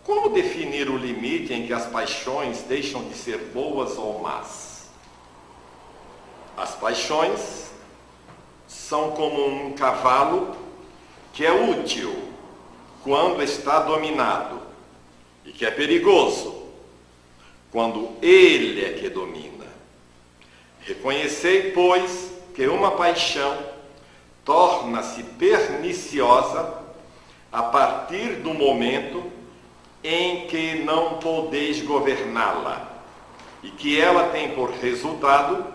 Como definir o limite em que as paixões deixam de ser boas ou más? As paixões são como um cavalo que é útil quando está dominado e que é perigoso quando ele é que domina. Reconhecei, pois, que uma paixão torna-se perniciosa a partir do momento em que não podeis governá-la e que ela tem por resultado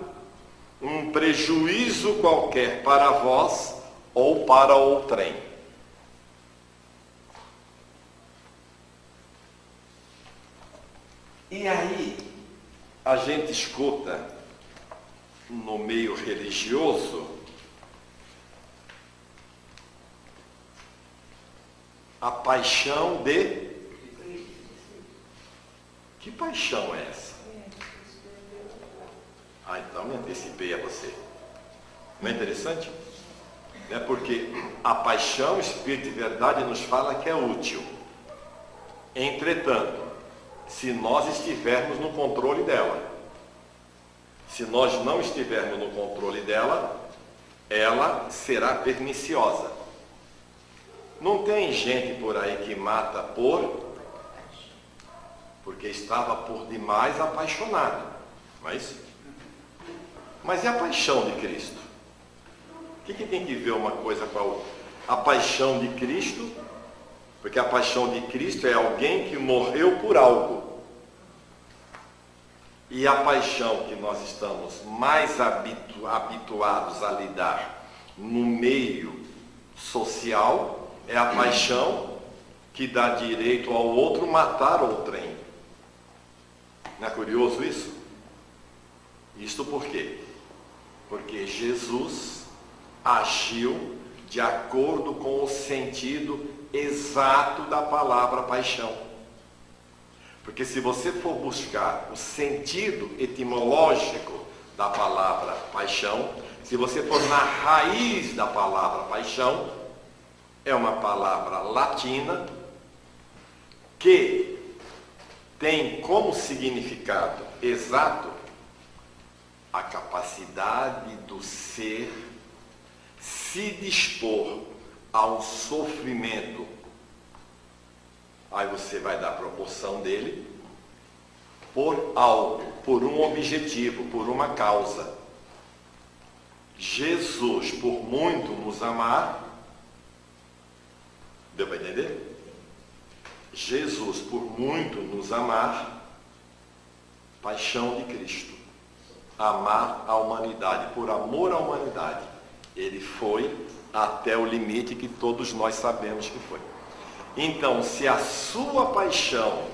um prejuízo qualquer para vós ou para outrem. E aí a gente escuta no meio religioso a paixão de... Que paixão é essa? Então me antecipei a você. Não é interessante? Porque a paixão, o Espírito de Verdade nos fala que é útil. Entretanto, se nós estivermos no controle dela, se nós não estivermos no controle dela, ela será perniciosa. Não tem gente por aí que mata porque estava por demais apaixonado. Mas e a paixão de Cristo? O que tem que ver uma coisa com a outra? A paixão de Cristo, porque a paixão de Cristo é alguém que morreu por algo. E a paixão que nós estamos mais habituados a lidar no meio social é a paixão que dá direito ao outro matar outrem. Não é curioso isso? Isto por quê? Porque Jesus agiu de acordo com o sentido exato da palavra paixão. Porque se você for buscar o sentido etimológico da palavra paixão, se você for na raiz da palavra paixão, é uma palavra latina que tem como significado exato a capacidade do ser se dispor ao sofrimento. Aí você vai dar proporção dele por algo, por um objetivo, por uma causa. Jesus, por muito nos amar, deu para entender? Jesus, por muito nos amar, paixão de Cristo, amar a humanidade, por amor à humanidade, ele foi até o limite que todos nós sabemos que foi. Então, se a sua paixão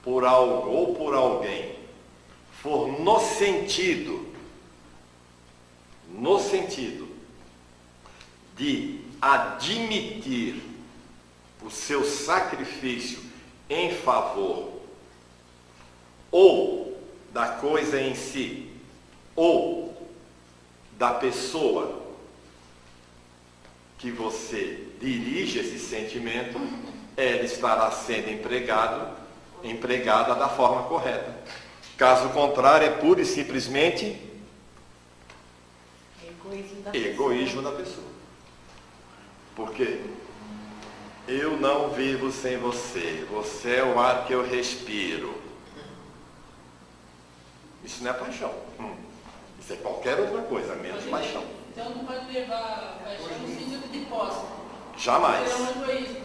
por algo ou por alguém for no sentido de admitir o seu sacrifício em favor ou da coisa em si, ou da pessoa que você dirige esse sentimento, ela estará sendo empregada da forma correta. Caso contrário, é pura e simplesmente egoísmo da pessoa. Porque eu não vivo sem você, você é o ar que eu respiro. Isso não é paixão. Isso é qualquer outra coisa, menos paixão. Então não pode levar a paixão no sentido de posse. Jamais. É um egoísmo.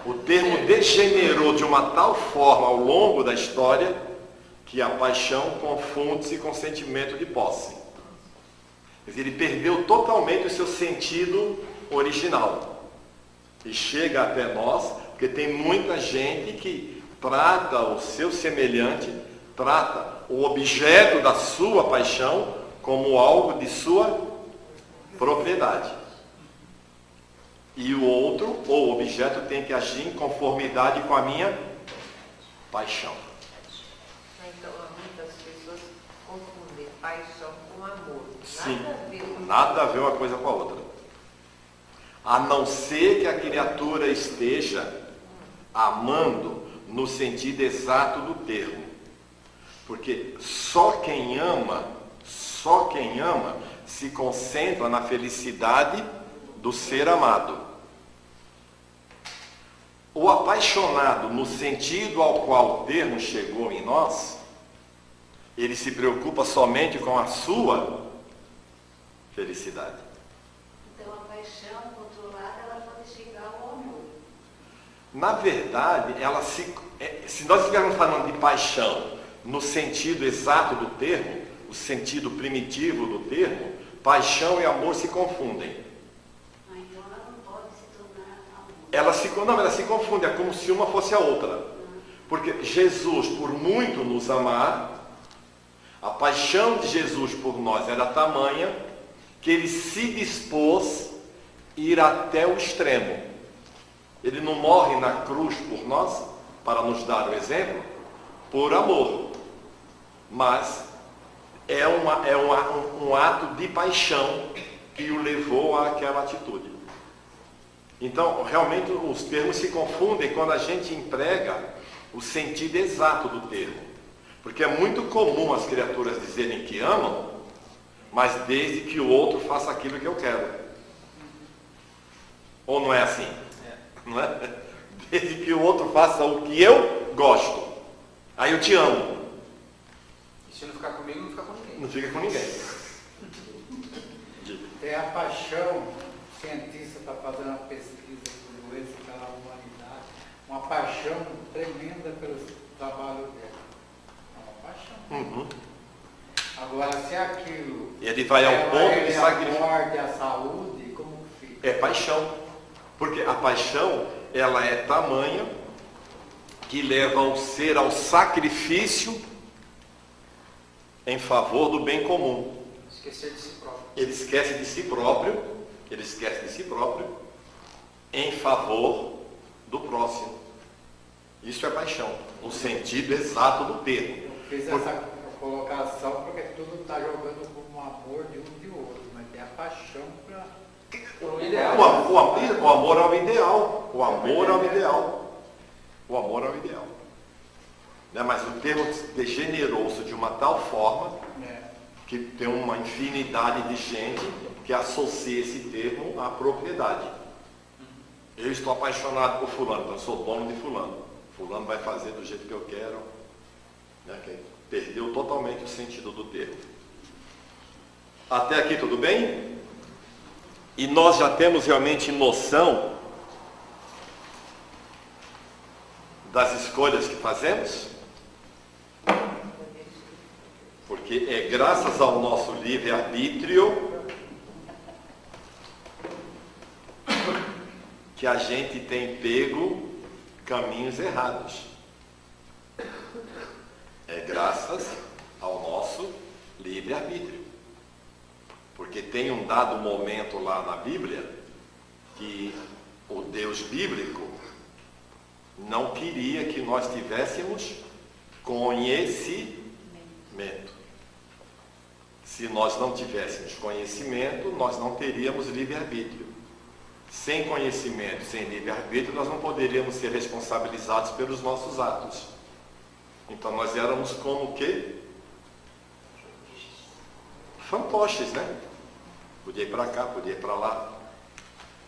O termo degenerou de uma tal forma ao longo da história que a paixão confunde-se com o sentimento de posse. Quer dizer, ele perdeu totalmente o seu sentido original. E chega até nós, porque tem muita gente que trata o seu semelhante, trata o objeto da sua paixão como algo de sua propriedade. E o outro, ou o objeto, tem que agir em conformidade com a minha paixão. Então, muitas pessoas confundem paixão com amor. Sim, nada a ver uma coisa com a outra. A não ser que a criatura esteja amando no sentido exato do termo. Porque só quem ama se concentra na felicidade do ser amado. O apaixonado, no sentido ao qual o termo chegou em nós, ele se preocupa somente com a sua felicidade. Então a paixão controlada, ela pode chegar ao amor. Na verdade, se nós estivermos falando de paixão no sentido exato do termo, o sentido primitivo do termo, paixão e amor se confundem. Então ela não pode se tornar amor. Ela se confunde, é como se uma fosse a outra. Porque Jesus, por muito nos amar, a paixão de Jesus por nós era tamanha que ele se dispôs a ir até o extremo. Ele não morre na cruz por nós, para nos dar o exemplo, por amor. Mas é um ato de paixão que o levou àquela atitude. Então, realmente, os termos se confundem quando a gente emprega o sentido exato do termo. Porque é muito comum as criaturas dizerem que amam, mas desde que o outro faça aquilo que eu quero. Ou não é assim? Não é? Desde que o outro faça o que eu gosto. Aí eu te amo. E se não ficar comigo, não fica com ninguém. Não fica com ninguém. Tem a paixão, o cientista está fazendo uma pesquisa por doença pela humanidade, uma paixão tremenda pelo trabalho dela. É uma paixão. Uhum. Agora, se aquilo Ele vai ao ponto de sacrifício. A morte, a saúde, como fica? É paixão. Porque a paixão, ela é tamanha que leva o ser ao sacrifício em favor do bem comum. Esquecer de si próprio. Ele esquece de si próprio em favor do próximo. Isso é paixão, no sentido exato do termo. Eu fiz essa colocação porque tudo está jogando como amor de um e de outro, mas tem a paixão para... O ideal. O amor é o ideal. O amor é o ideal. O amor é o ideal. Né? Mas o termo degenerou-se de uma tal forma que tem uma infinidade de gente que associa esse termo à propriedade. Eu estou apaixonado por fulano, então eu sou dono de fulano. Fulano vai fazer do jeito que eu quero. Né? Que perdeu totalmente o sentido do termo. Até aqui tudo bem? E nós já temos realmente noção das escolhas que fazemos? Porque é graças ao nosso livre-arbítrio que a gente tem pego caminhos errados. É graças ao nosso livre-arbítrio. Porque tem um dado momento lá na Bíblia que o Deus bíblico não queria que nós tivéssemos conhecimento. Se nós não tivéssemos conhecimento, nós não teríamos livre-arbítrio. Sem conhecimento, sem livre-arbítrio, nós não poderíamos ser responsabilizados pelos nossos atos. Então nós éramos como o quê? Fantoches, né? Podia ir para cá, podia ir para lá.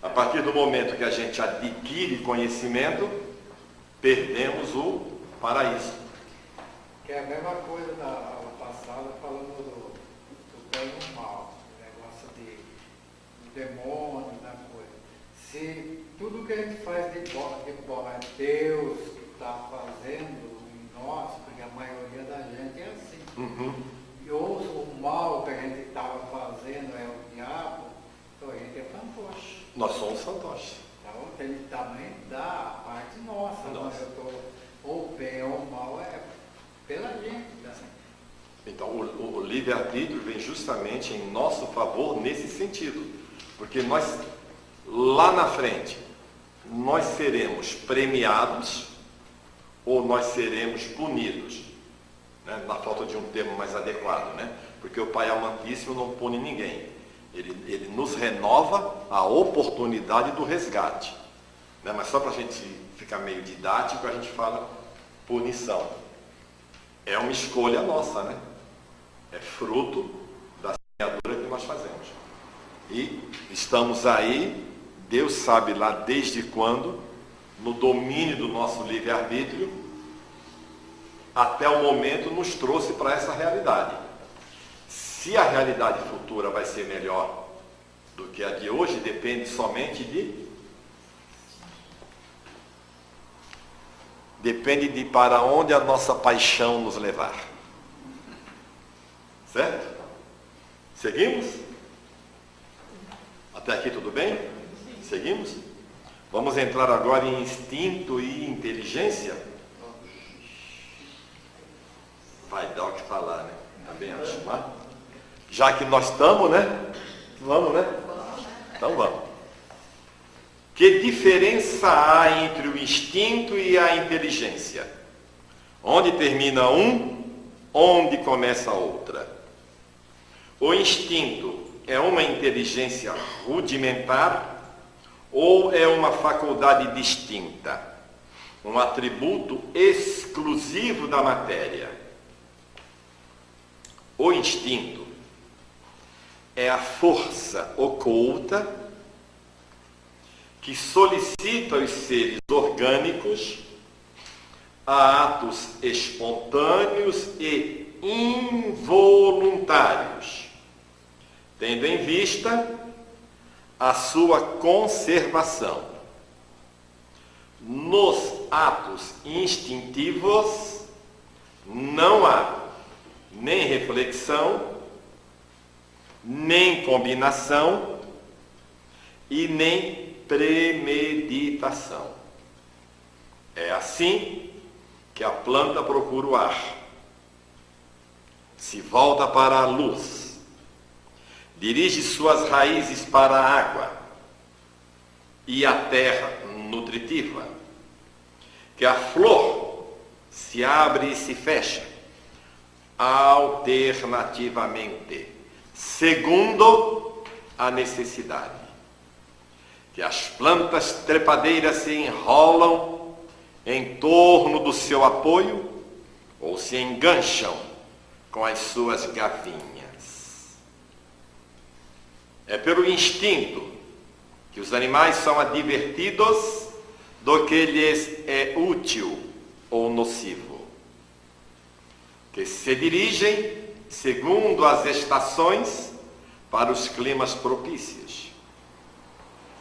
A partir do momento que a gente adquire conhecimento, perdemos o paraíso. Que é a mesma coisa da aula passada, falando do bem e do mal, o negócio do demônio, da coisa. Se tudo que a gente faz de bom é Deus que está fazendo em nós, porque a maioria da gente é assim. Uhum. E ou o mal que a gente estava fazendo é o diabo, então a gente é fantoche. Nós somos fantoches. Então tem que também dar a parte nossa. Nossa. Eu tô, ou bem ou mal é pela gente. Né? Então o livre-arbítrio vem justamente em nosso favor nesse sentido. Porque nós, lá na frente, nós seremos premiados ou nós seremos punidos. Né? Na falta de um termo mais adequado, né? Porque o Pai Amantíssimo não pune ninguém. Ele nos renova a oportunidade do resgate. né? Mas só para a gente ficar meio didático, a gente fala punição. É uma escolha nossa, né? É fruto da semeadura que nós fazemos. E estamos aí, Deus sabe lá desde quando, no domínio do nosso livre-arbítrio, até o momento nos trouxe para essa realidade. Se a realidade futura vai ser melhor do que a de hoje, depende somente de para onde a nossa paixão nos levar. Certo? Seguimos? Até aqui tudo bem? Seguimos? Vamos entrar agora em instinto e inteligência? Vai dar o que falar, né? Tá bem, Alexandre? Já que nós estamos, né? Vamos, né? Então vamos. Que diferença há entre o instinto e a inteligência? Onde termina um, onde começa a outra? O instinto é uma inteligência rudimentar ou é uma faculdade distinta? Um atributo exclusivo da matéria? O instinto é a força oculta que solicita os seres orgânicos a atos espontâneos e involuntários, tendo em vista a sua conservação. Nos atos instintivos não há nem reflexão, nem combinação e nem premeditação. É assim que a planta procura o ar, se volta para a luz, dirige suas raízes para a água e a terra nutritiva, que a flor se abre e se fecha alternativamente, segundo a necessidade, que as plantas trepadeiras se enrolam em torno do seu apoio ou se engancham com as suas gavinhas. É pelo instinto que os animais são advertidos do que lhes é útil ou nocivo, que se dirigem segundo as estações para os climas propícios,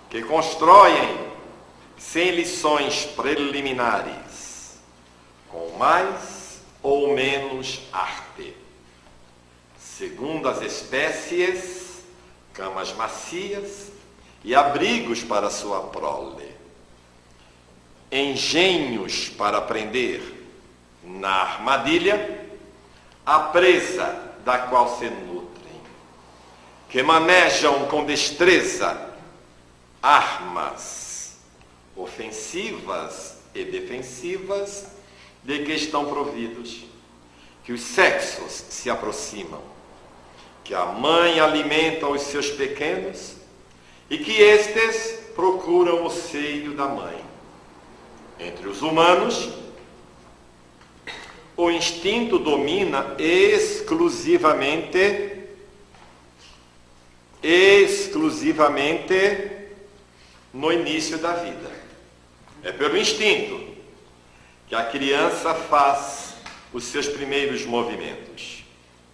que constroem sem lições preliminares, com mais ou menos arte, segundo as espécies, camas macias e abrigos para sua prole, engenhos para prender na armadilha a presa da qual se nutrem, que manejam com destreza armas ofensivas e defensivas de que estão providos, que os sexos se aproximam, que a mãe alimenta os seus pequenos e que estes procuram o seio da mãe. Entre os humanos, o instinto domina exclusivamente no início da vida. É pelo instinto que a criança faz os seus primeiros movimentos,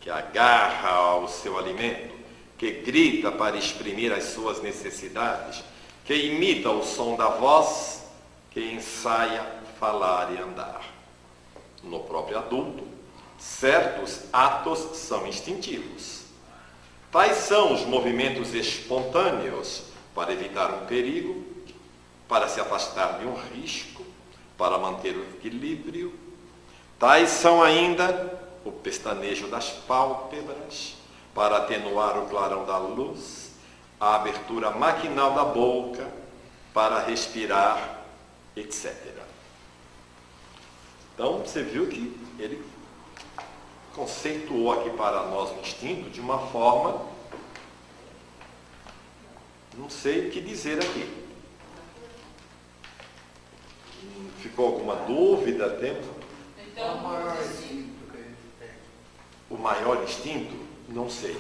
que agarra ao seu alimento, que grita para exprimir as suas necessidades, que imita o som da voz, que ensaia falar e andar. No próprio adulto, certos atos são instintivos. Tais são os movimentos espontâneos para evitar um perigo, para se afastar de um risco, para manter o equilíbrio. Tais são ainda o pestanejo das pálpebras, para atenuar o clarão da luz, a abertura maquinal da boca, para respirar, etc. Então, você viu que ele conceituou aqui para nós o instinto de uma forma, não sei o que dizer aqui. Ficou alguma dúvida? Temos? Qual o Então, maior assim, instinto que a gente tem? O maior instinto? Não sei.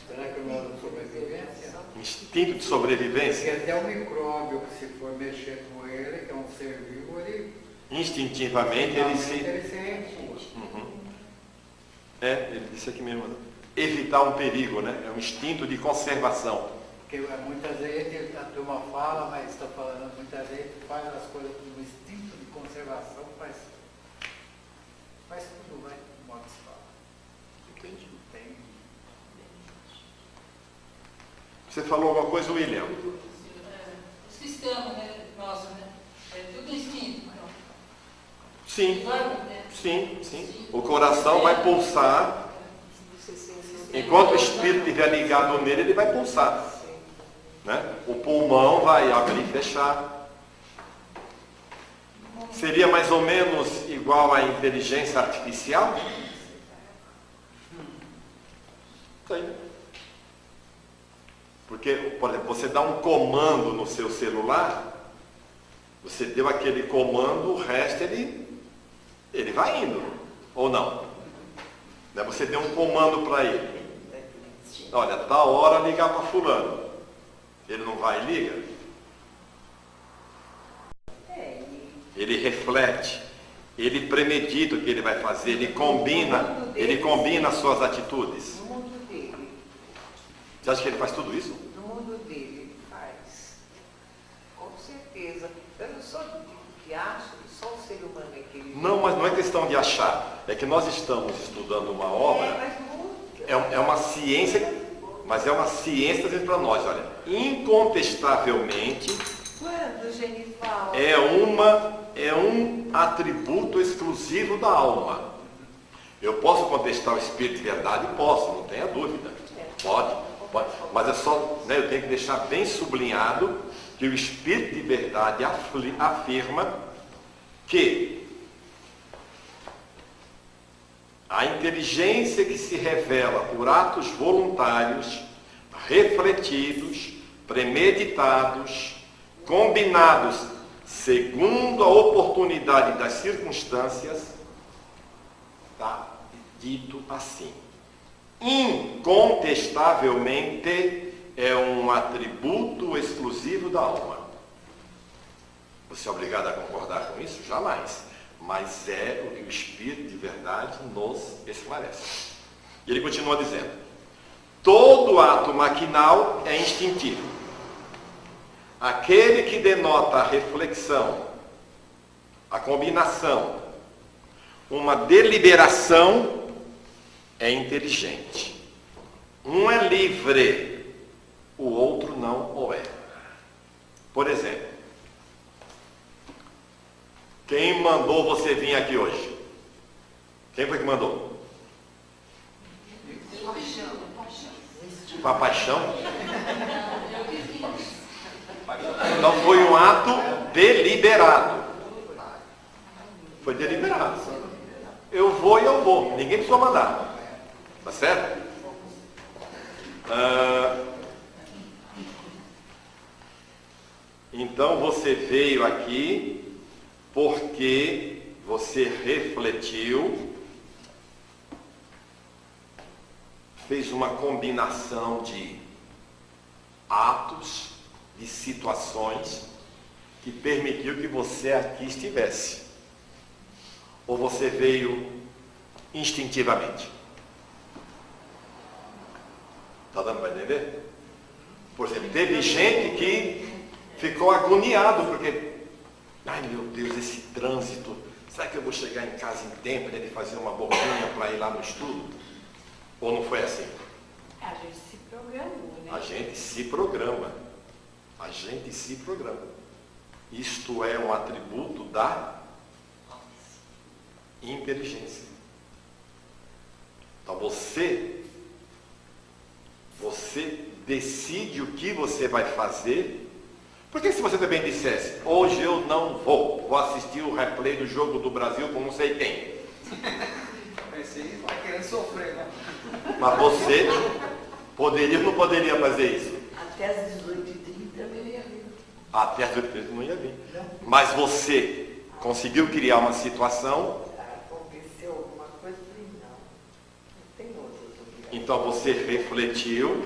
Será que não é da sobrevivência? Instinto de sobrevivência? Porque até o micróbio, que se for mexer com ele, que é um ser vivo, ele Instintivamente ele se... ele se recua. Uhum. Ele disse aqui mesmo. Né? Evitar um perigo, né? É um instinto de conservação. Porque muitas vezes a turma fala, mas está falando, muitas vezes faz as coisas com instinto de conservação, faz tudo, vai, no modo que se fala. Entendi. Tem. Você falou alguma coisa, William? o sistema, né, nosso, né? É tudo instinto, então. Sim, Igual, né? sim. O coração vai pulsar. Enquanto o espírito estiver ligado nele, ele vai pulsar. Né? O pulmão vai abrir e fechar. Seria mais ou menos igual à inteligência artificial? Sim. Porque, por exemplo, você dá um comando no seu celular, você deu aquele comando, o resto ele vai indo, ou não? Né? Você deu um comando para ele. Olha, tá hora ligar para fulano. Ele não vai e liga? Ele reflete, ele premedita o que ele vai fazer, ele combina as suas atitudes. No mundo dele, Você acha que ele faz tudo isso? no mundo dele, ele faz. Com certeza. Eu não sou que acho que só o ser humano é que ele... Não, mas não é questão de achar. É que nós estamos estudando uma obra. mas no mundo... É uma ciência, mas é uma ciência dizendo para nós, olha, incontestavelmente Quando, Genival? é um atributo exclusivo da alma. Eu posso contestar o Espírito de verdade? Posso, não tenha dúvida. Pode. Mas é só, né, eu tenho que deixar bem sublinhado que o Espírito de verdade afirma que a inteligência que se revela por atos voluntários, refletidos, premeditados, combinados segundo a oportunidade das circunstâncias, está dito assim. Incontestavelmente é um atributo exclusivo da alma. Você é obrigado a concordar com isso? Jamais. Mas é o que o Espírito de verdade nos esclarece. E ele continua dizendo: todo ato maquinal é instintivo. Aquele que denota a reflexão, a combinação, uma deliberação, é inteligente. Um é livre, o outro não o é. Por exemplo, quem mandou você vir aqui hoje? Quem foi que mandou? Com a paixão? Então foi um ato deliberado. Foi deliberado. Eu vou e eu vou. Ninguém precisou mandar. Tá certo? Então você veio aqui porque você refletiu, fez uma combinação de atos, de situações que permitiu que você aqui estivesse. Ou você veio instintivamente? Está dando para entender? Por exemplo, teve gente que ficou agoniado porque, ai meu Deus, esse trânsito, será que eu vou chegar em casa em tempo de fazer uma boquinha para ir lá no estudo? Ou não foi assim? A gente se programou, né? A gente se programa. A gente se programa. Isto é um atributo da inteligência. Então você decide o que você vai fazer. Porque se você também dissesse, hoje eu não vou assistir o replay do jogo do Brasil com não sei quem. Esse aí vai querendo sofrer, né? Mas você poderia ou não poderia fazer isso? Até às 18h30 eu ia vir. Até as 8h30 não ia vir. Mas você, conseguiu criar uma situação. Aconteceu alguma coisa? Não tem outras obrigações. Então você refletiu,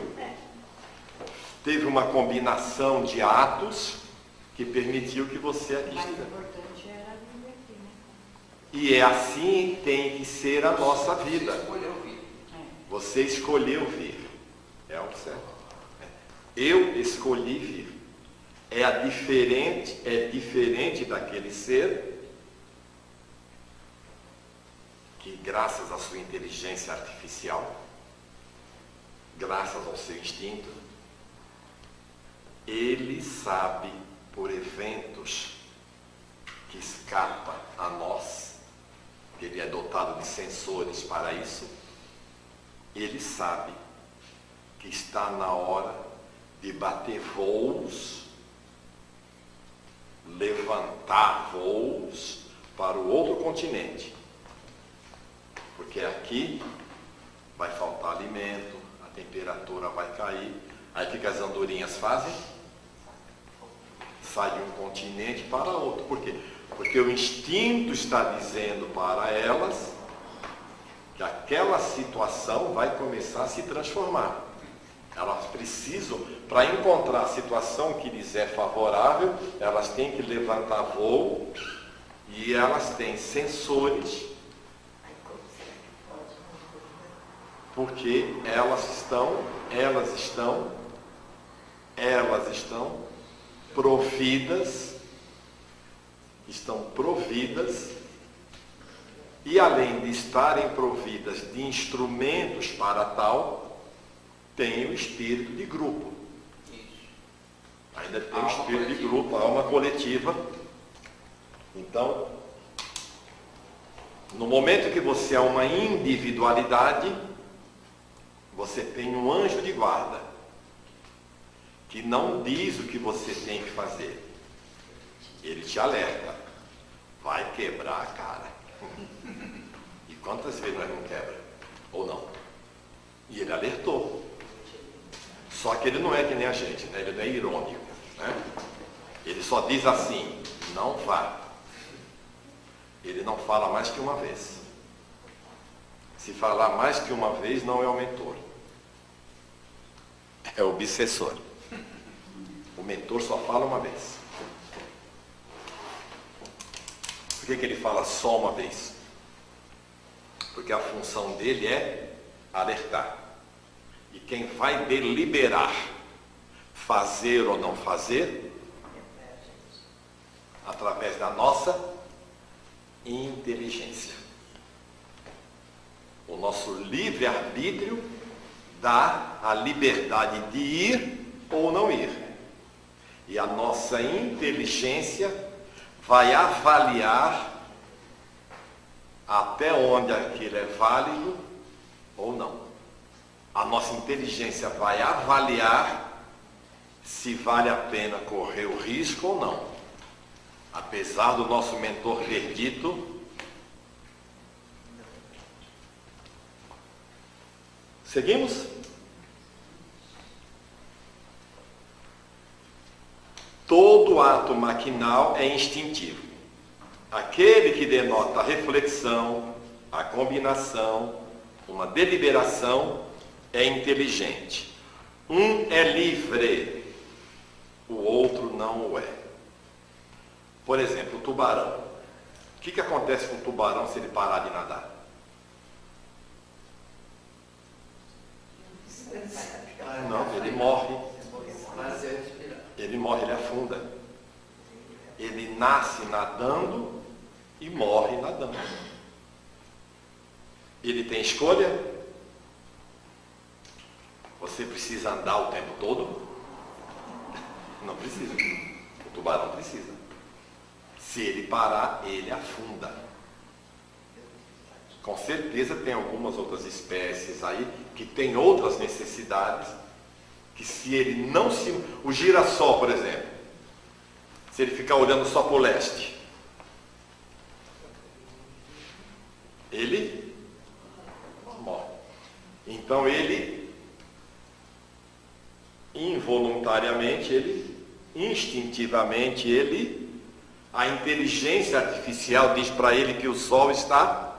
teve uma combinação de atos que permitiu que você aqui O mais estivesse. importante era vir aqui, né? E é assim que tem que ser a nossa vida. Você escolheu vir. Você escolheu vir. É o certo. Eu escolhi vir. É diferente daquele ser que, graças à sua inteligência artificial, graças ao seu instinto, ele sabe por eventos que escapa a nós, ele é dotado de sensores para isso, ele sabe que está na hora de bater voos, levantar voos para o outro continente. Porque aqui vai faltar alimento, a temperatura vai cair, aí o que as andorinhas fazem? Sai de um continente para outro. Por quê? Porque o instinto está dizendo para elas que aquela situação vai começar a se transformar. Elas precisam, para encontrar a situação que lhes é favorável, elas têm que levantar voo e elas têm sensores, porque elas estão providas, e além de estarem providas de instrumentos para tal, tem o espírito de grupo. Ainda tem o espírito de grupo, a alma coletiva. Então, no momento que você é uma individualidade, você tem um anjo de guarda, que não diz o que você tem que fazer. Ele te alerta. Vai quebrar a cara. E quantas vezes nós não quebra? Ou não? E ele alertou. Só que ele não é que nem a gente, né? Ele não é irônico, né? Ele só diz assim, não vá. Ele não fala mais que uma vez. Se falar mais que uma vez, não é o mentor. É o obsessor. O mentor só fala uma vez. Por que ele fala só uma vez? Porque a função dele é alertar. E quem vai deliberar fazer ou não fazer, através da nossa inteligência. O nosso livre-arbítrio dá a liberdade de ir ou não ir. E a nossa inteligência vai avaliar até onde aquilo é válido ou não. A nossa inteligência vai avaliar se vale a pena correr o risco ou não. Apesar do nosso mentor ter dito, seguimos? Todo ato maquinal é instintivo. Aquele que denota a reflexão, a combinação, uma deliberação, é inteligente. Um é livre, o outro não o é. Por exemplo, o tubarão. O que acontece com o tubarão se ele parar de nadar? Não, ele morre. Ele morre, ele afunda. Ele nasce nadando e morre nadando. Ele tem escolha? Você precisa andar o tempo todo? Não precisa. O tubarão precisa. Se ele parar, ele afunda. Com certeza tem algumas outras espécies aí que têm outras necessidades, que se ele não se... O girassol, por exemplo, se ele ficar olhando só para o leste, ele morre. Então ele, involuntariamente, ele, instintivamente, ele A inteligência artificial diz para ele que o Sol está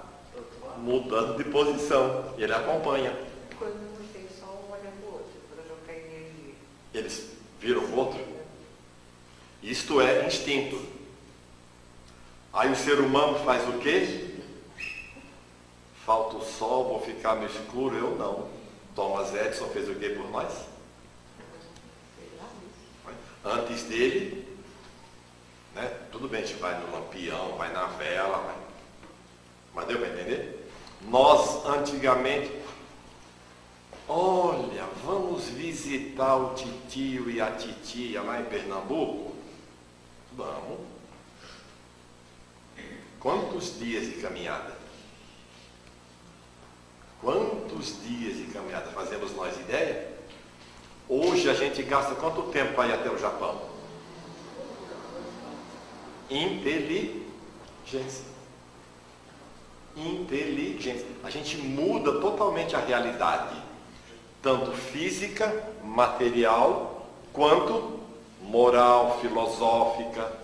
mudando de posição. E ele acompanha. Quando não tem sol, um olha pro outro, para jogar energia. Eles viram o outro. Isto é instinto. Aí o ser humano faz o quê? Falta o sol, vou ficar no escuro. Eu não. Thomas Edison fez o quê por nós? Antes dele, né? Tudo bem, a gente vai no lampião, vai na vela, mas deu para entender? Nós, antigamente, olha, vamos visitar o titio e a titia lá em Pernambuco? Vamos. Quantos dias de caminhada? Quantos dias de caminhada fazemos nós ideia? Hoje a gente gasta quanto tempo para ir até o Japão? Inteligência. Inteligência. A gente muda totalmente a realidade, tanto física, material, quanto moral, filosófica,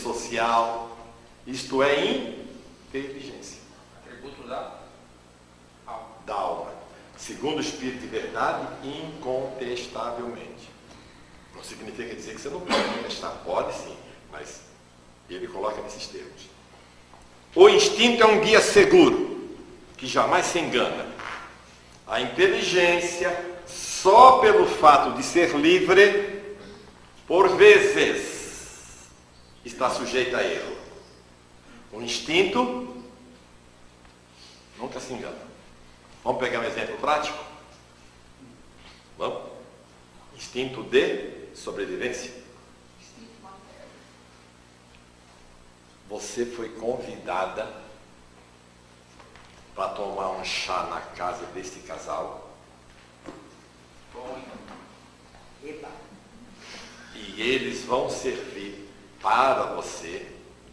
social. Isto é inteligência. Atributo da alma. Da alma. Segundo o Espírito de verdade, incontestavelmente. Não significa dizer que você não pode contestar. Pode sim, mas ele coloca nesses termos. O instinto é um guia seguro, que jamais se engana. A inteligência, só pelo fato de ser livre, por vezes, está sujeita a erro. O instinto nunca se engana. Vamos pegar um exemplo prático? Vamos? Instinto de sobrevivência. Você foi convidada para tomar um chá na casa desse casal. Eba. E eles vão servir para você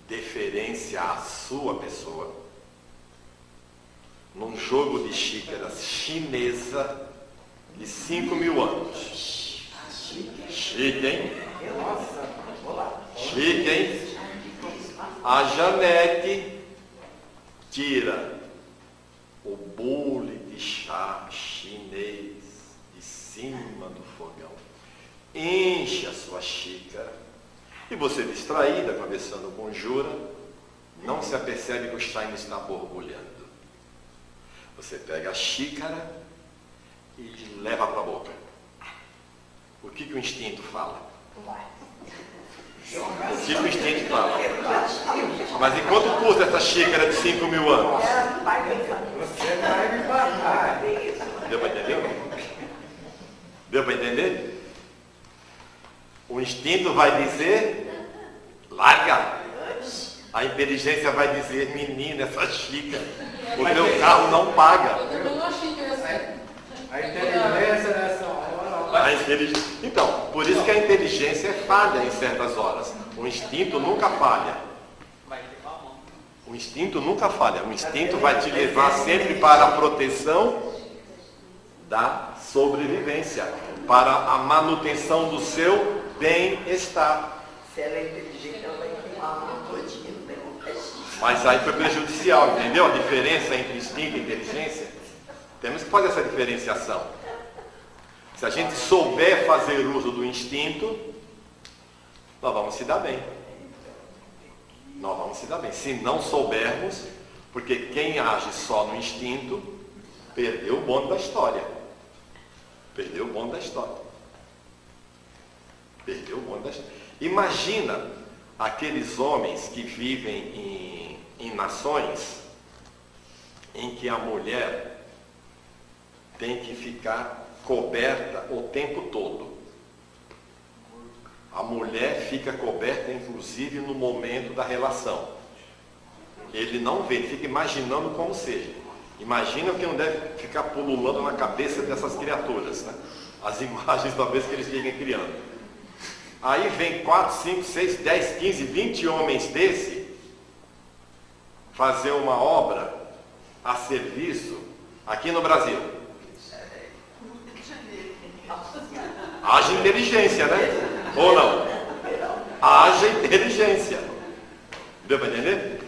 deferência à sua pessoa, num jogo de xícaras chinesa de 5.000 anos. Chique, hein? Chique, hein? A Janete tira o bule de chá chinês de cima do fogão, enche a sua xícara e você, distraída, conversando com Jura, não se apercebe que o chá ainda está borbulhando. Você pega a xícara e leva para a boca. O que o instinto fala? O que o instinto fala? Mas e quanto custa essa xícara de 5.000 anos? Você vai me matar. Deu para entender? Deu para entender? O instinto vai dizer, larga. A inteligência vai dizer, menina, essa xícara, o teu carro não paga. Eu não achei que era assim. A inteligência nessa hora. A inteligência... Então, por isso que a inteligência é falha em certas horas. O instinto nunca falha. O instinto nunca falha. O instinto vai te levar sempre para a proteção da sobrevivência, para a manutenção do seu bem-estar. Se ela é inteligente, ela vai queimar o todinho, né? Mas aí foi prejudicial, entendeu? A diferença entre instinto e inteligência. Temos que fazer essa diferenciação. Se a gente souber fazer uso do instinto, nós vamos se dar bem. Nós vamos se dar bem. Se não soubermos, porque quem age só no instinto, perdeu o bonde da história. Perdeu o bonde da história. Perdeu o bonde da história. Imagina aqueles homens que vivem em nações em que a mulher tem que ficar coberta o tempo todo. A mulher fica coberta, inclusive, no momento da relação. Ele não vê, ele fica imaginando como seja. Imagina o que não deve ficar pululando na cabeça dessas criaturas, né? As imagens, talvez, que eles fiquem criando. Aí vem 4, 5, 6, 10, 15, 20 homens desse fazer uma obra a serviço aqui no Brasil. Haja inteligência, né? Ou não? haja inteligência. Deu para entender?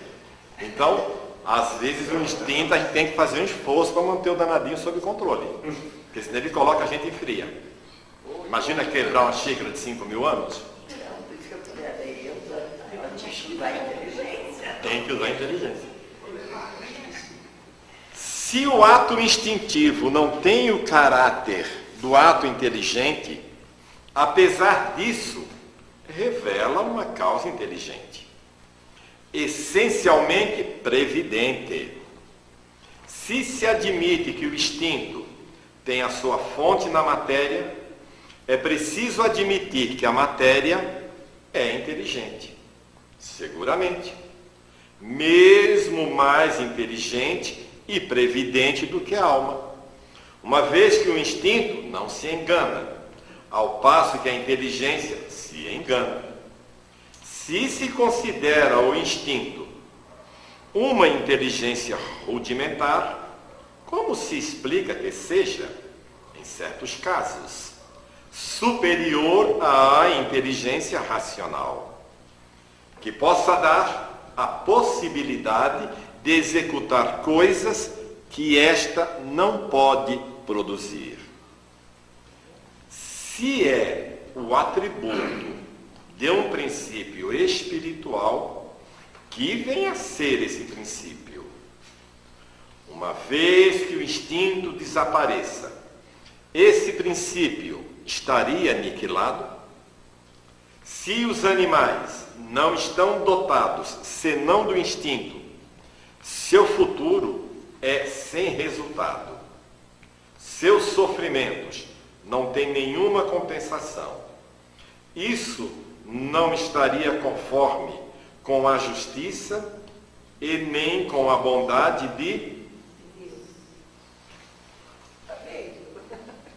Então, às vezes o instinto a gente tem que fazer um esforço para manter o danadinho sob controle. Porque senão ele coloca a gente em fria. Imagina quebrar uma xícara de 5.000 anos. Não, por isso que eu falei, eu tinha que usar a inteligência. Tem que usar a inteligência. Se o ato instintivo não tem o caráter do ato inteligente, apesar disso, revela uma causa inteligente, essencialmente previdente. Se admite que o instinto tem a sua fonte na matéria, é preciso admitir que a matéria é inteligente. Seguramente. Mesmo mais inteligente e previdente do que a alma. Uma vez que o instinto não se engana, ao passo que a inteligência se engana. Se considera o instinto uma inteligência rudimentar, como se explica que seja, em certos casos, superior à inteligência racional, que possa dar a possibilidade de executar coisas que esta não pode produzir. Se é o atributo de um princípio espiritual, que vem a ser esse princípio? Uma vez que o instinto desapareça, esse princípio estaria aniquilado? Se os animais não estão dotados senão do instinto, seu futuro é sem resultado. Seus sofrimentos não têm nenhuma compensação. Isso não estaria conforme com a justiça e nem com a bondade de...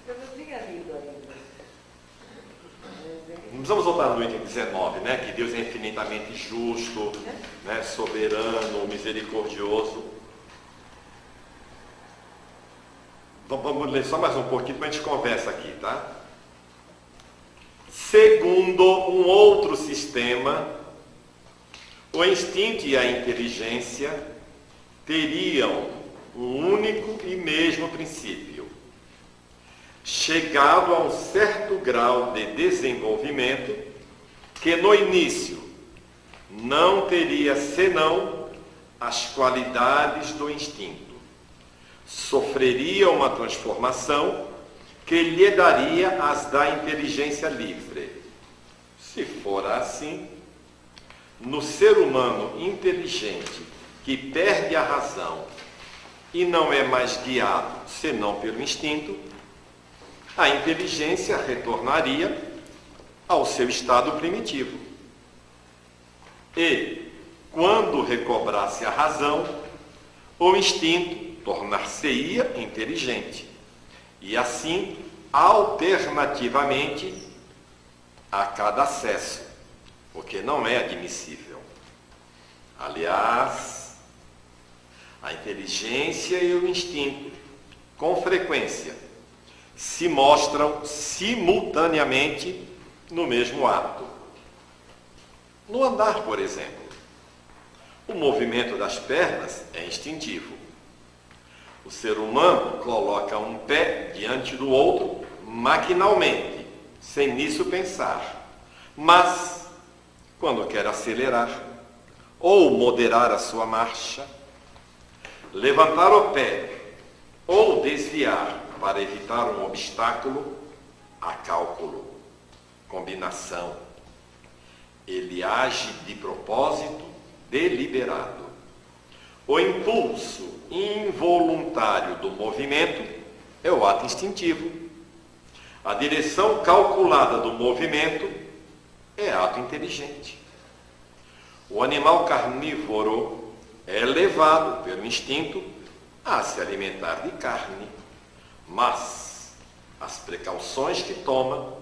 Eu não tinha lido ainda. Vamos voltar no item 19, né? Que Deus é infinitamente justo, né? Soberano, misericordioso. Vamos ler só mais um pouquinho para a gente conversa aqui, tá? Segundo um outro sistema, o instinto e a inteligência teriam um único e mesmo princípio. Chegado a um certo grau de desenvolvimento, que no início não teria senão as qualidades do instinto, sofreria uma transformação que lhe daria as da inteligência livre. Se for assim, no ser humano inteligente que perde a razão e não é mais guiado senão pelo instinto, a inteligência retornaria ao seu estado primitivo. E, quando recobrasse a razão, o instinto tornar-se-ia inteligente. E assim, alternativamente, a cada acesso, o que não é admissível. Aliás, a inteligência e o instinto, com frequência, se mostram simultaneamente no mesmo ato. No andar, por exemplo, o movimento das pernas é instintivo. O ser humano coloca um pé diante do outro maquinalmente, sem nisso pensar. Mas, quando quer acelerar ou moderar a sua marcha, levantar o pé ou desviar para evitar um obstáculo, há cálculo, combinação. Ele age de propósito deliberado. O impulso involuntário do movimento é o ato instintivo. A direção calculada do movimento é ato inteligente. O animal carnívoro é levado pelo instinto a se alimentar de carne, mas as precauções que toma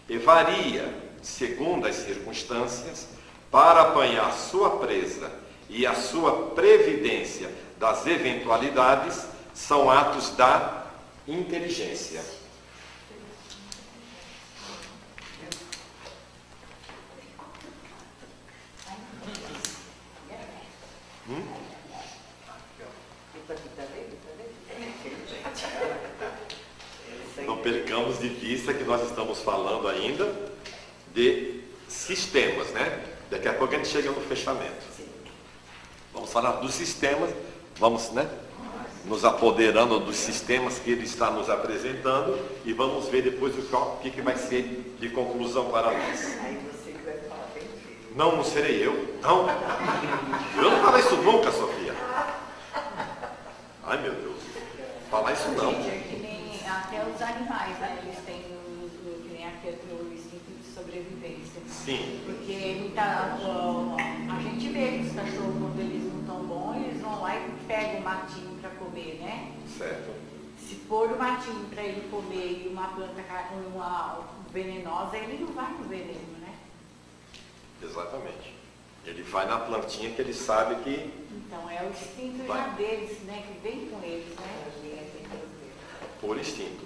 e varia segundo as circunstâncias para apanhar sua presa e a sua previdência das eventualidades são atos da inteligência. Não percamos de vista que nós estamos falando ainda de sistemas, né? Daqui a pouco a gente chega no fechamento. Vamos falar dos sistemas, vamos, né? Nos apoderando dos sistemas que ele está nos apresentando e vamos ver depois o que vai ser de conclusão para nós. Aí você que vai falar bem feito. Não serei eu. Não. Eu não falo isso nunca, Sofia. Ai, meu Deus. Falar isso não. Gente, é que nem até os animais, né? Eles têm que nem o instinto de sobrevivência. Sim. Porque a gente vê que os cachorros, quando eles não estão bons, eles vão lá e pegam o matinho para comer, né? Certo. Se pôr o matinho para ele comer e uma planta venenosa, ele não vai no veneno, né? Exatamente. Ele vai na plantinha que ele sabe que... Então é o instinto Vai. já deles, né? Que vem com eles, né? por instinto.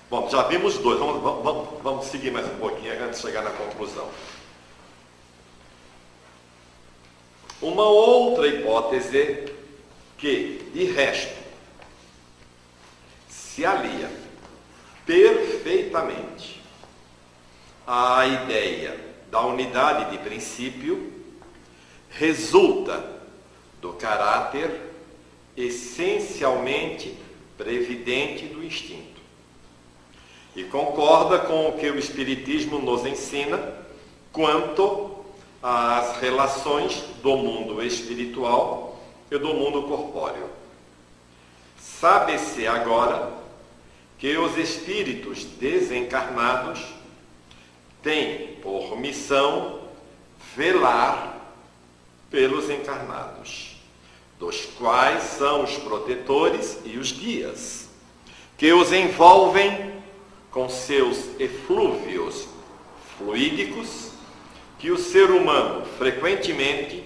Bom, já vimos dois. Vamos seguir mais um pouquinho antes de chegar na conclusão. Uma outra hipótese que, de resto, se alia perfeitamente à ideia da unidade de princípio, resulta do caráter essencialmente previdente do instinto. E concorda com o que o Espiritismo nos ensina quanto às relações do mundo espiritual e do mundo corpóreo. Sabe-se agora que os espíritos desencarnados têm por missão velar pelos encarnados, dos quais são os protetores e os guias, que os envolvem com seus eflúvios fluídicos, que o ser humano frequentemente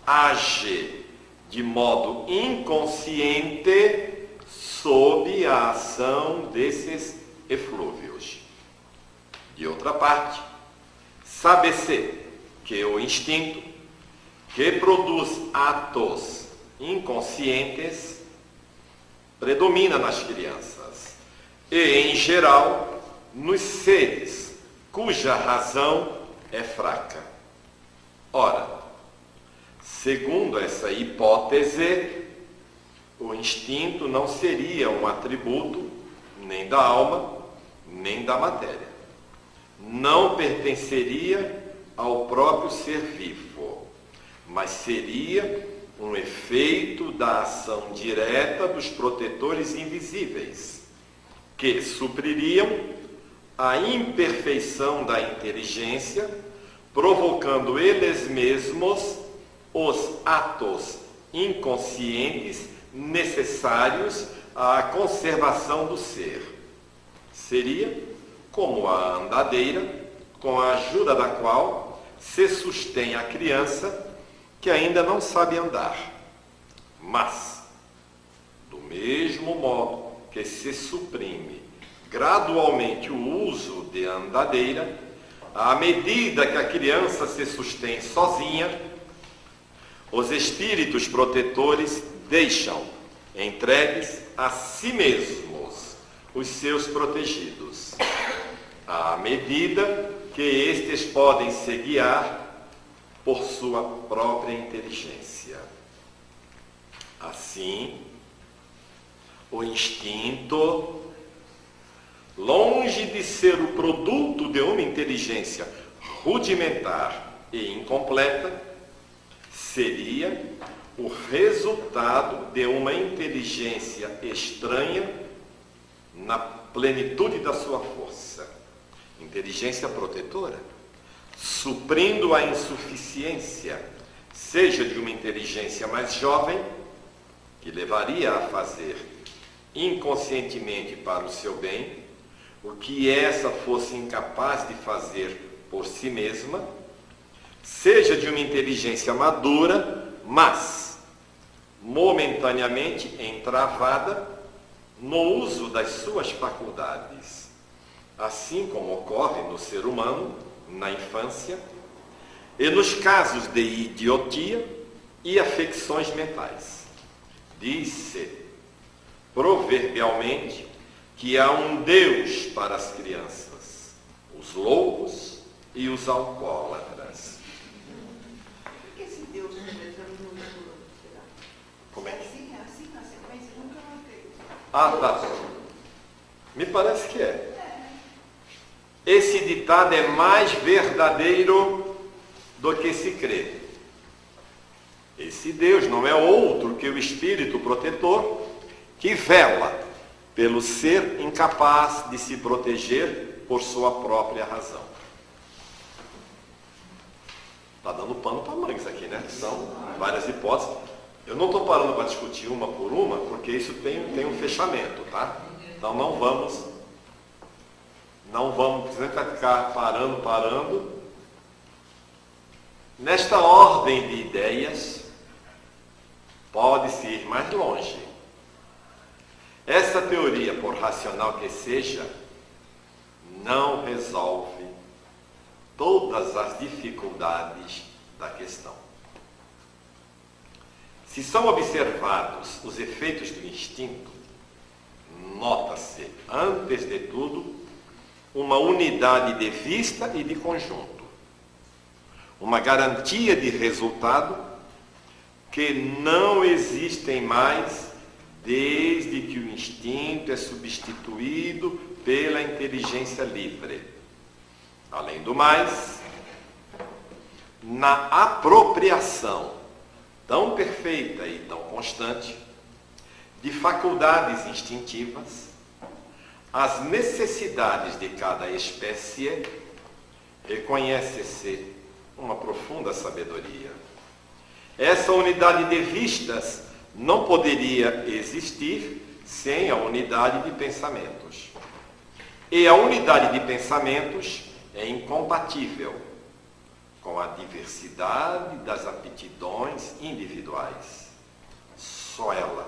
age de modo inconsciente sob a ação desses eflúvios. De outra parte, sabe-se que o instinto, que produz atos inconscientes, predomina nas crianças e, em geral, nos seres cuja razão é fraca. Ora, segundo essa hipótese, o instinto não seria um atributo nem da alma, nem da matéria. Não pertenceria ao próprio ser vivo, mas seria um efeito da ação direta dos protetores invisíveis, que supririam a imperfeição da inteligência, provocando eles mesmos os atos inconscientes necessários à conservação do ser. Seria como a andadeira, com a ajuda da qual se sustém a criança que ainda não sabe andar. Mas, do mesmo modo que se suprime gradualmente o uso de andadeira, à medida que a criança se sustém sozinha, os espíritos protetores deixam entregues a si mesmos os seus protegidos, à medida que estes podem se guiar por sua própria inteligência. Assim, o instinto, longe de ser o produto de uma inteligência rudimentar e incompleta, seria o resultado de uma inteligência estranha na plenitude da sua força. Inteligência protetora, suprindo a insuficiência, seja de uma inteligência mais jovem, que levaria a fazer inconscientemente para o seu bem o que essa fosse incapaz de fazer por si mesma, seja de uma inteligência madura, mas momentaneamente entravada no uso das suas faculdades, assim como ocorre no ser humano na infância, e nos casos de idiotia, e afecções mentais. Diz-se, proverbialmente, que há um Deus para as crianças, os loucos e os alcoólatras. Por que esse Deus não entrando no mundo? Como é que? É assim na sequência, nunca notei. Ah, tá. Me parece que é. Esse ditado é mais verdadeiro do que se crê. Esse Deus não é outro que o Espírito protetor que vela pelo ser incapaz de se proteger por sua própria razão. Está dando pano para mangas aqui, né? São várias hipóteses. Eu não estou parando para discutir uma por uma, porque isso tem um fechamento, tá? Então não vamos ficar parando. Nesta ordem de ideias, pode-se ir mais longe. Essa teoria, por racional que seja, não resolve todas as dificuldades da questão. Se são observados os efeitos do instinto, nota-se, antes de tudo, uma unidade de vista e de conjunto, uma garantia de resultado que não existem mais desde que o instinto é substituído pela inteligência livre. Além do mais, na apropriação tão perfeita e tão constante de faculdades instintivas, as necessidades de cada espécie, reconhece-se uma profunda sabedoria. Essa unidade de vistas não poderia existir sem a unidade de pensamentos. E a unidade de pensamentos é incompatível com a diversidade das aptidões individuais. Só ela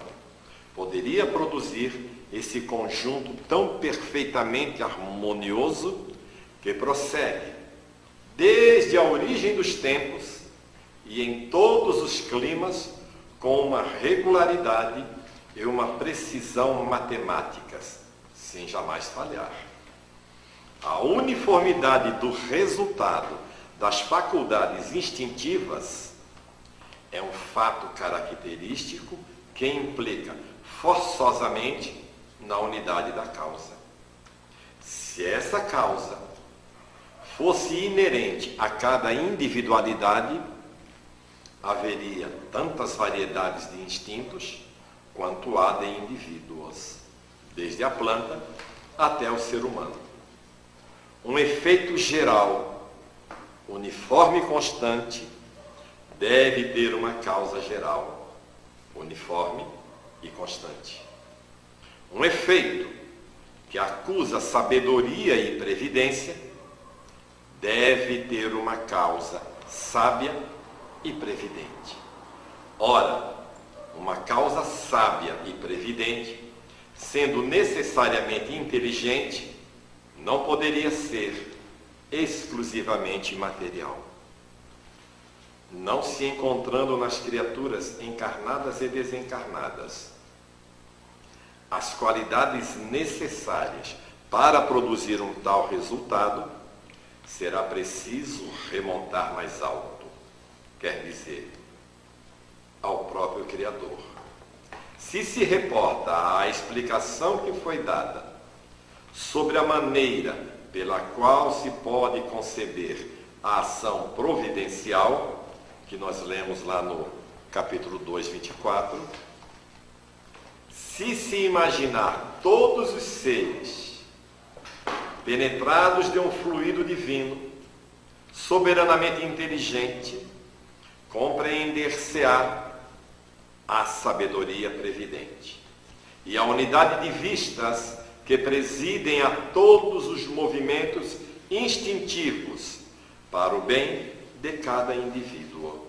poderia produzir esse conjunto tão perfeitamente harmonioso que prossegue desde a origem dos tempos e em todos os climas com uma regularidade e uma precisão matemáticas, sem jamais falhar. A uniformidade do resultado das faculdades instintivas é um fato característico que implica forçosamente na unidade da causa. Se essa causa fosse inerente a cada individualidade, haveria tantas variedades de instintos quanto há de indivíduos, desde a planta até o ser humano. Um efeito geral, uniforme e constante, deve ter uma causa geral, uniforme e constante. Um efeito que acusa sabedoria e previdência deve ter uma causa sábia e previdente. Ora, uma causa sábia e previdente, sendo necessariamente inteligente, não poderia ser exclusivamente material. Não se encontrando nas criaturas encarnadas e desencarnadas as qualidades necessárias para produzir um tal resultado, será preciso remontar mais alto, quer dizer, ao próprio Criador. Se se reporta à explicação que foi dada sobre a maneira pela qual se pode conceber a ação providencial, que nós lemos lá no capítulo 2, 24, se imaginar todos os seres penetrados de um fluido divino, soberanamente inteligente, compreender-se-á a sabedoria previdente e a unidade de vistas que presidem a todos os movimentos instintivos para o bem de cada indivíduo.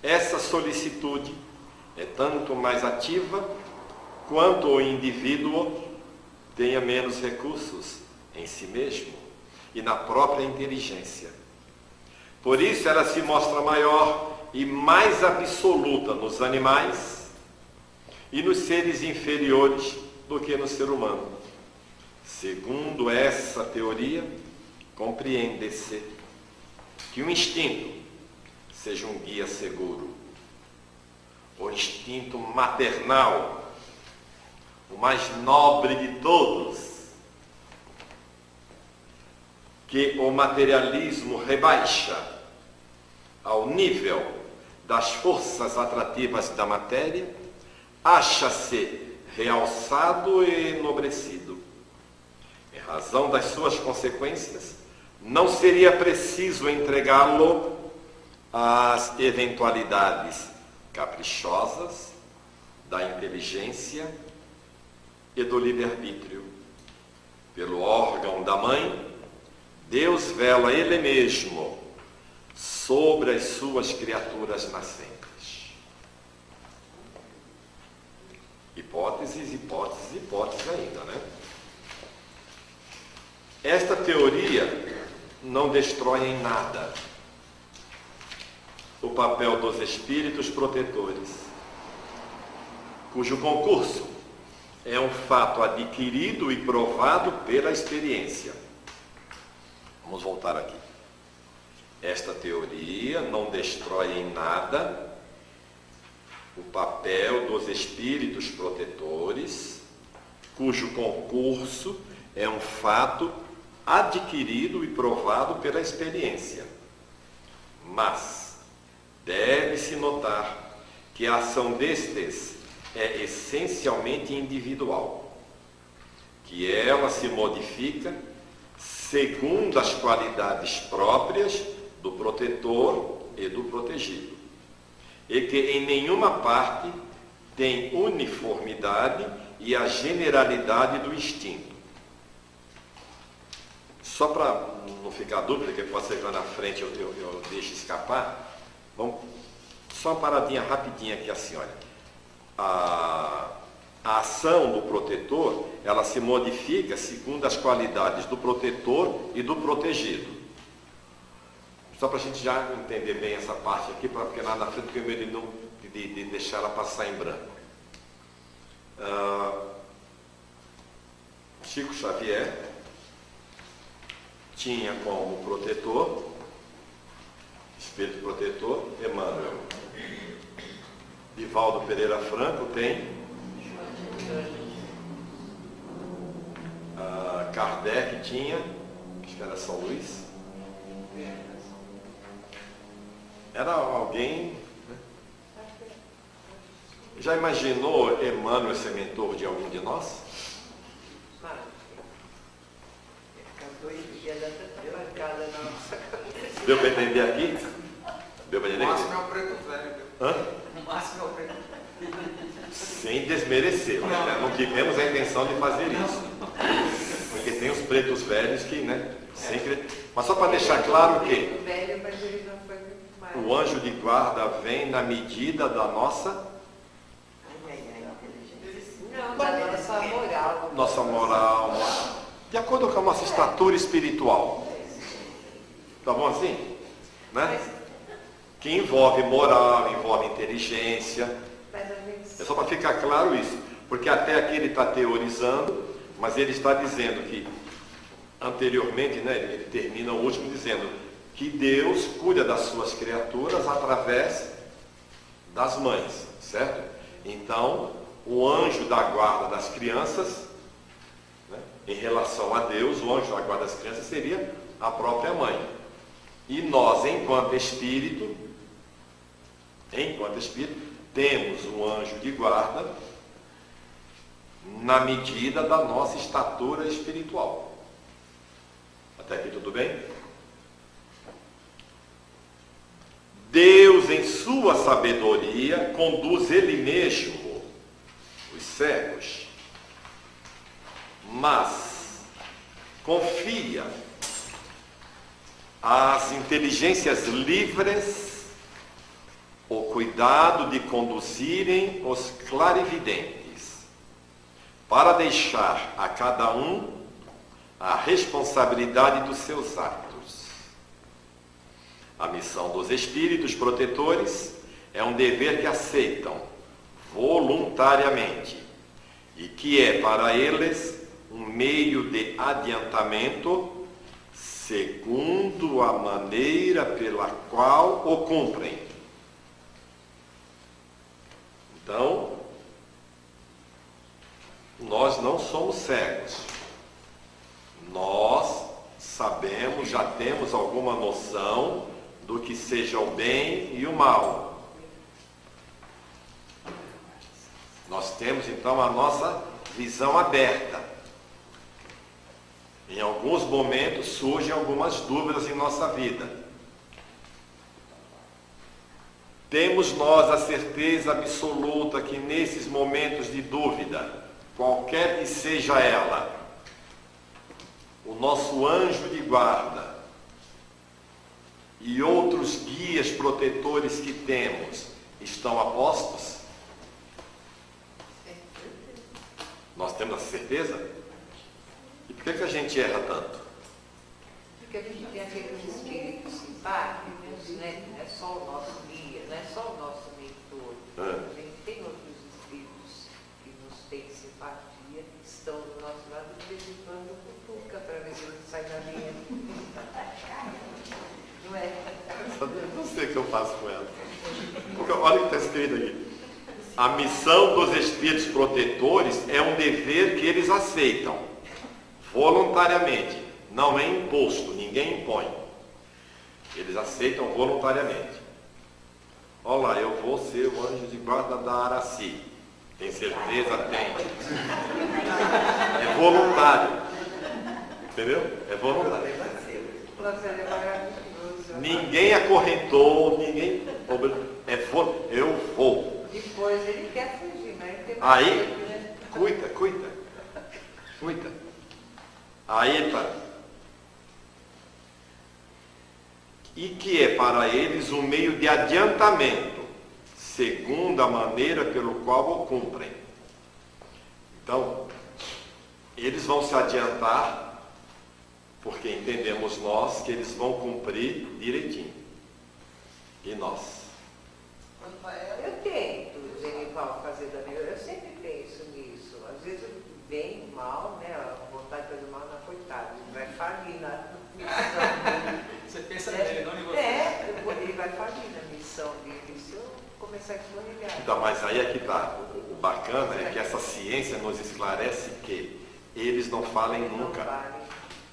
Essa solicitude é tanto mais ativa quanto o indivíduo tenha menos recursos em si mesmo e na própria inteligência. Por isso ela se mostra maior e mais absoluta nos animais e nos seres inferiores do que no ser humano. Segundo essa teoria, compreende-se que o instinto seja um guia seguro. O instinto maternal, o mais nobre de todos, que o materialismo rebaixa ao nível das forças atrativas da matéria, acha-se realçado e enobrecido. Em razão das suas consequências, não seria preciso entregá-lo às eventualidades caprichosas da inteligência e do livre-arbítrio. Pelo órgão da mãe, Deus vela Ele mesmo sobre as suas criaturas nascentes. Hipóteses, hipóteses, hipóteses ainda, né? Esta teoria não destrói em nada o papel dos espíritos protetores, cujo concurso é um fato adquirido e provado pela experiência. Vamos voltar aqui. Esta teoria não destrói em nada o papel dos espíritos protetores, cujo concurso é um fato adquirido e provado pela experiência. Mas deve-se notar que a ação destes é essencialmente individual, que ela se modifica segundo as qualidades próprias do protetor e do protegido, e que em nenhuma parte tem uniformidade e a generalidade do instinto. Só para não ficar dúvida, que pode ser que lá na frente eu deixe escapar, vamos, só uma paradinha rapidinha aqui assim, olha. A ação do protetor, ela se modifica segundo as qualidades do protetor e do protegido. Só para a gente já entender bem essa parte aqui, porque lá na frente eu tenho medo de deixar ela passar em branco. Chico Xavier tinha como protetor, espírito protetor, Emmanuel. Divaldo Pereira Franco tem Kardec tinha, acho que era São Luís. Era alguém, né? Já imaginou Emmanuel ser mentor de algum de nós? Deu para entender aqui? Deu para entender? O máximo é o preto velho. Hã? O máximo é o preto velho. Sem desmerecer, não tivemos a intenção de fazer isso. Porque tem os pretos velhos que, né? Sempre... Mas só para deixar claro que Velho, mas ele não foi muito mais. o anjo de guarda vem na medida da nossa Não, da nossa moral. nossa moral, de acordo com a nossa estatura espiritual. Tá bom assim? Né? Que envolve moral, envolve inteligência. É só para ficar claro isso. Porque até aqui ele está teorizando, mas ele está dizendo que, anteriormente, né, ele termina o último dizendo que Deus cuida das suas criaturas através das mães, certo? Então, o anjo da guarda das crianças, né, em relação a Deus, o anjo da guarda das crianças seria a própria mãe. E nós, enquanto espírito, temos um anjo de guarda na medida da nossa estatura espiritual. Até aqui tudo bem? Deus, em sua sabedoria, conduz Ele mesmo os cegos, mas confia às inteligências livres o cuidado de conduzirem os clarividentes, para deixar a cada um a responsabilidade dos seus atos. A missão dos espíritos protetores é um dever que aceitam voluntariamente e que é para eles um meio de adiantamento segundo a maneira pela qual o cumprem. Então, nós não somos cegos. Nós sabemos, já temos alguma noção do que seja o bem e o mal. Nós temos então a nossa visão aberta. Em alguns momentos surgem algumas dúvidas em nossa vida. Temos nós a certeza absoluta que nesses momentos de dúvida, qualquer que seja ela, o nosso anjo de guarda e outros guias protetores que temos estão a postos? Nós temos essa certeza? E por que a gente erra tanto? Porque a gente tem aqueles espíritos simpáticos, né? Não é só o nosso guia, não é só o nosso mentor. A gente tem outros espíritos que nos têm simpatia, que estão do nosso lado, de vez em quando cutuca para ver se não sai da linha. Não é? Não sei o que eu faço com ela. Porque olha o que está escrito aqui. A missão dos espíritos protetores é um dever que eles aceitam voluntariamente. Não é imposto, ninguém impõe. Eles aceitam voluntariamente. Olha lá, eu vou ser o anjo de guarda da Araci. Tem certeza? Tem. É voluntário. Entendeu? É voluntário. É maravilhoso. Ninguém acorrentou, ninguém. Eu vou. Depois ele quer fugir, mas ele tem mais Aí, tempo, né? cuida. Aí, tá. E que é para eles um meio de adiantamento, segundo a maneira pelo qual o cumprem. Então, eles vão se adiantar, porque entendemos nós que eles vão cumprir direitinho. E nós? Eu tento, Genival, fazer da melhor. Eu sempre penso nisso. Às vezes bem, mal, né? A vontade de fazer mal, não, coitado. Ele vai falir na missão dele. Você pensa nele, não em você. Ele vai falir na missão dele. Se eu começar a escorregar. Então, mas aí é que está. O bacana é que essa ciência nos esclarece que eles não falem nunca.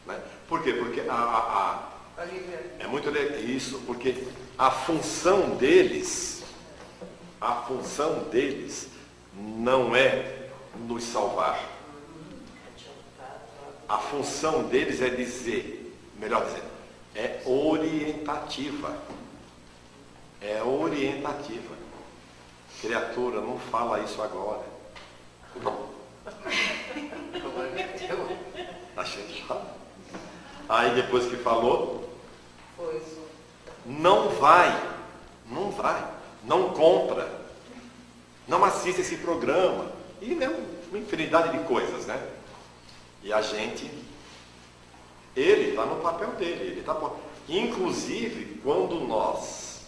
Né? Por quê? Porque é muito legal isso, porque a função deles não é nos salvar. A função deles é dizer, melhor dizendo, é orientativa. É orientativa. Criatura, não fala isso agora. A gente fala. Aí depois que falou, não vai, não compra, não assiste esse programa. E uma infinidade de coisas, né? E a gente, ele está no papel dele, ele está. Inclusive, quando nós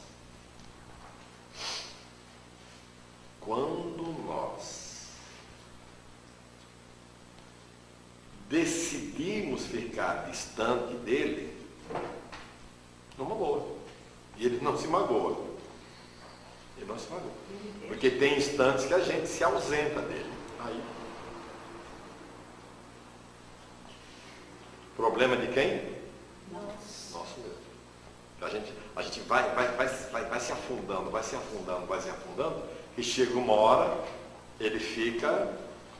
decidimos ficar distante dele, não magoa. E ele não se magoa. Ele não se magoa. Porque tem instantes que a gente se ausenta dele. Aí. Problema de quem? Nosso mesmo. A gente vai se afundando, e chega uma hora, ele fica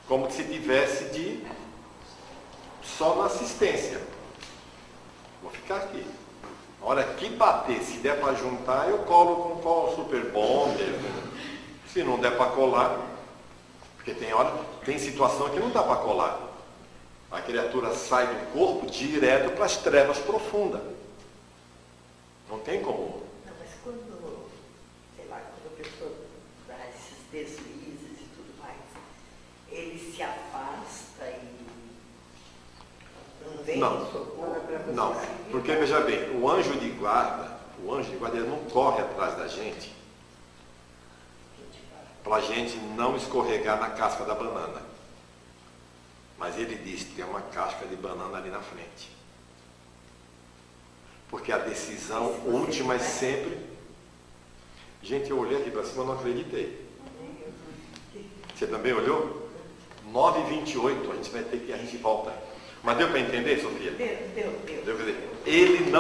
como se tivesse só na assistência. Vou ficar aqui. A hora que bater, se der para juntar, eu colo com super bonder. Se não der para colar, porque tem situação que não dá para colar. A criatura sai do corpo direto para as trevas profundas. Não tem como. Não, mas quando a pessoa dá esses deslizes e tudo mais, ele se afasta e não vem socorro para você. Não, porque veja bem, o anjo de guarda, o anjo de guarda ele não corre atrás da gente para a gente não escorregar na casca da banana. Mas ele diz que tem uma casca de banana ali na frente. Porque a decisão última é sempre... Gente, eu olhei aqui para cima e não acreditei. Você também olhou? 9h28, a gente volta. Mas deu para entender, Sofia? Deu. Deu para dizer, ele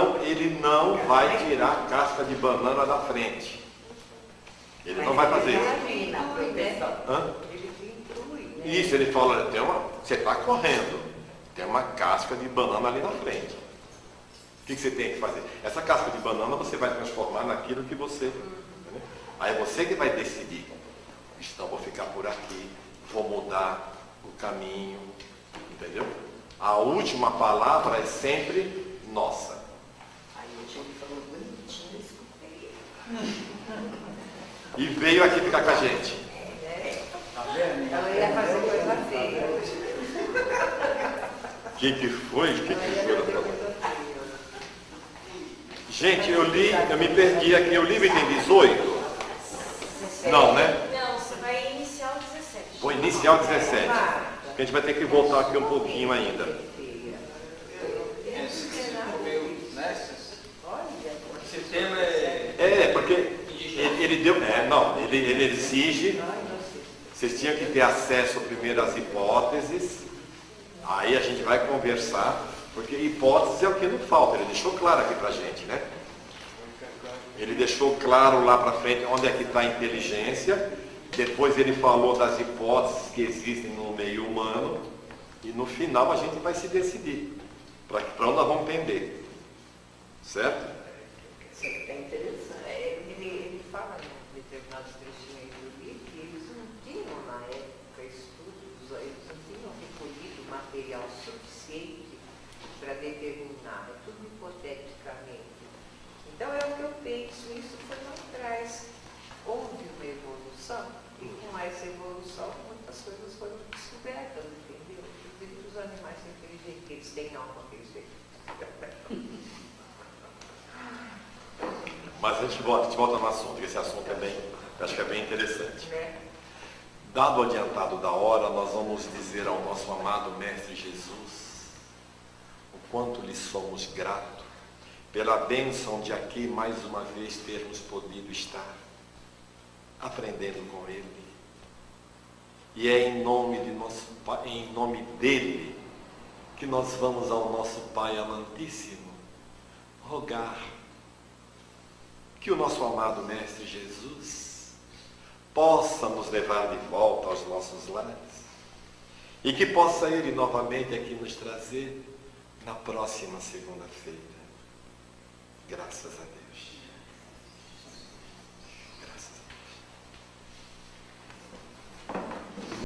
não vai tirar a casca de banana da frente. Ele não vai fazer isso. Na proteção. Hã? Ele inclui, né? Isso, ele fala, você está correndo, tem uma casca de banana ali na frente. O que você tem que fazer? Essa casca de banana você vai transformar naquilo que você... Entendeu? Aí é você que vai decidir. Então, vou ficar por aqui, vou mudar o caminho, entendeu? A última palavra é sempre nossa. Aí a gente falou bonitinho, escutei. E veio aqui ficar com a gente. Tá vendo? Ela ia fazer coisa feia. O que foi? O que Ela ia foi? fazer coisa feia. Gente, eu me perdi aqui. Eu li o item 18? Não, né? Não, você vai iniciar o 17. Vou iniciar o 17. Porque a gente vai ter que voltar aqui um pouquinho ainda. Esse tema é... Porque ele deu... ele exige... Vocês tinham que ter acesso primeiro às hipóteses. Aí a gente vai conversar. Porque hipótese é o que não falta. Ele deixou claro aqui pra gente, né? Ele deixou claro lá para frente onde é que está a inteligência. Depois ele falou das hipóteses que existem no meio humano. E no final a gente vai se decidir para onde nós vamos pender. Certo? Isso aqui está interessante. Ele fala em determinados trechinhos aí do livro que eles não tinham na época estudos, eles não tinham recolhido material suficiente para determinar, é tudo hipoteticamente. Então é o que eu penso, isso foi lá atrás. Houve uma evolução, e com essa evolução muitas coisas foram descobertas, entendeu? Inclusive os animais inteligentes, que eles têm alma, que eles têm. Mas a gente volta no assunto, que esse assunto acho que é bem interessante. Dado o adiantado da hora, nós vamos dizer ao nosso amado Mestre Jesus o quanto lhe somos gratos pela bênção de aqui mais uma vez termos podido estar aprendendo com Ele. E é em nome dele que nós vamos ao nosso Pai amantíssimo rogar que o nosso amado Mestre Jesus possa nos levar de volta aos nossos lares e que possa Ele novamente aqui nos trazer na próxima segunda-feira. Graças a Deus.